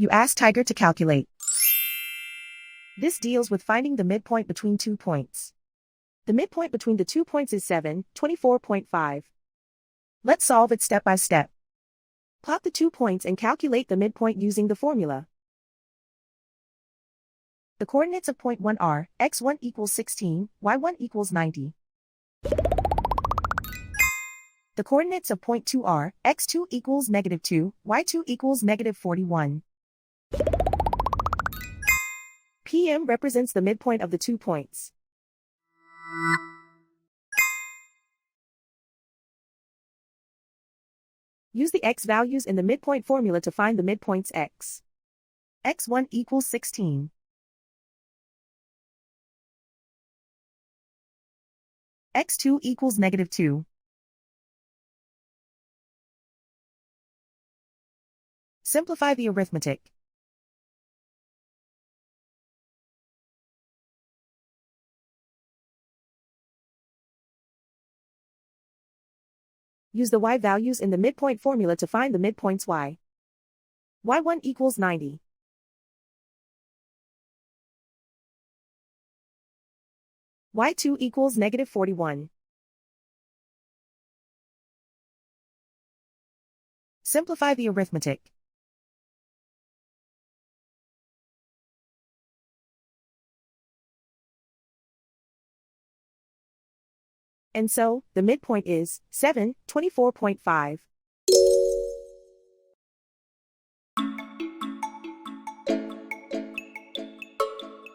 You ask Tiger to calculate. This deals with finding the midpoint between 2 points. The midpoint between the 2 points is 7, 24.5. Let's solve it step by step. Plot the 2 points and calculate the midpoint using the formula. The coordinates of point 1 are x1 equals 16, y1 equals 90. The coordinates of point 2 are x2 equals -2, y2 equals -41. PM represents the midpoint of the 2 points. Use the x values in the midpoint formula to find the midpoints x. x1 equals 16. x2 equals -2. Simplify the arithmetic. Use the y values in the midpoint formula to find the midpoints y. y1 equals 90. y2 equals -41. Simplify the arithmetic. And so, the midpoint is 7, 24.5.